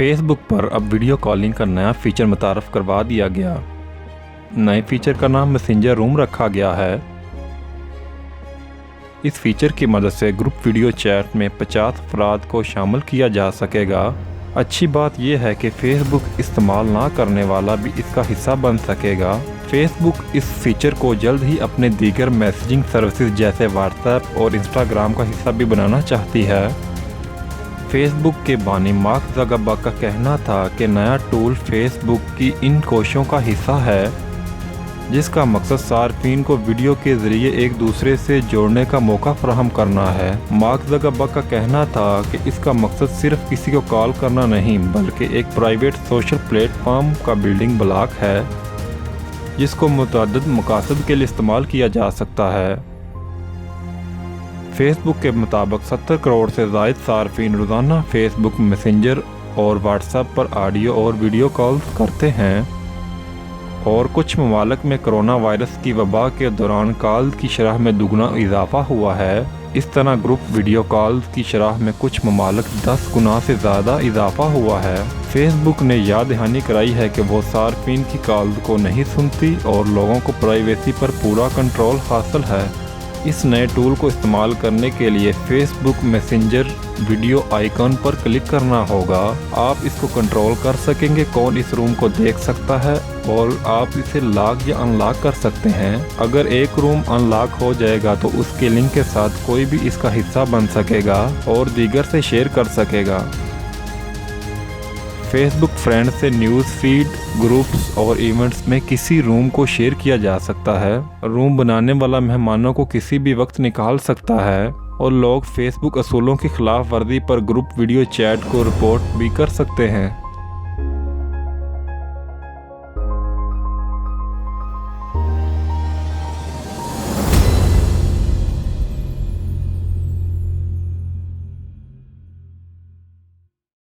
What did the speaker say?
Facebook पर अब video calling का नया फीचर मुतारफ़ करवा दिया गया। नए फीचर का नाम मैसेंजर रूम रखा गया है। इस फीचर की मदद से ग्रुप वीडियो चैट में 50 अफराद को शामिल किया जा सकेगा। अच्छी बात यह है कि फेसबुक इस्तेमाल ना करने वाला भी इसका हिस्सा बन सकेगा। फेसबुक इस फीचर को जल्द ही अपने दीगर मैसेजिंग सर्विसेज जैसे व्हाट्सएप और इंस्टाग्राम का हिस्सा भी बनाना चाहती है। फेसबुक के बानी मार्क ज़करबर्ग का कहना था कि नया टूल फेसबुक की इन कोशिशों का हिस्सा है, जिसका मकसद सार्फिन को वीडियो के ज़रिए एक दूसरे से जोड़ने का मौका फराहम करना है। मार्क ज़करबर्ग का कहना था कि इसका मकसद सिर्फ किसी को कॉल करना नहीं, बल्कि एक प्राइवेट सोशल प्लेटफॉर्म का बिल्डिंग ब्लॉक है, जिसको मुतअद्दिद मकासद के लिए इस्तेमाल किया जा सकता है। फेसबुक के मुताबिक 70 करोड़ से ज़ायद सार्फिन रोज़ाना फेसबुक मैसेंजर और व्हाट्सएप पर ऑडियो और वीडियो कॉल्स करते हैं, और कुछ ममालिक में कोरोना वायरस की वबा के दौरान कॉल की शरह में दुगना इजाफा हुआ है। इस तरह ग्रुप वीडियो कॉल्स की शरह में कुछ ममालिक 10 गुना से ज़्यादा इजाफा हुआ है। फेसबुक ने याद दहानी कराई है कि वो सार्फिन की कॉल्स को नहीं सुनती और लोगों को प्राइवेसी पर पूरा कंट्रोल हासिल है। इस नए टूल को इस्तेमाल करने के लिए फेसबुक मैसेंजर वीडियो आइकॉन पर क्लिक करना होगा। आप इसको कंट्रोल कर सकेंगे कौन इस रूम को देख सकता है, और आप इसे लॉक या अनलॉक कर सकते हैं। अगर एक रूम अनलॉक हो जाएगा तो उसके लिंक के साथ कोई भी इसका हिस्सा बन सकेगा और दीगर से शेयर कर सकेगा। फेसबुक फ्रेंड से न्यूज़ फीड, ग्रुप्स और इवेंट्स में किसी रूम को शेयर किया जा सकता है। रूम बनाने वाला मेहमानों को किसी भी वक्त निकाल सकता है, और लोग फेसबुक असूलों की खिलाफ वर्जी पर ग्रुप वीडियो चैट को रिपोर्ट भी कर सकते हैं।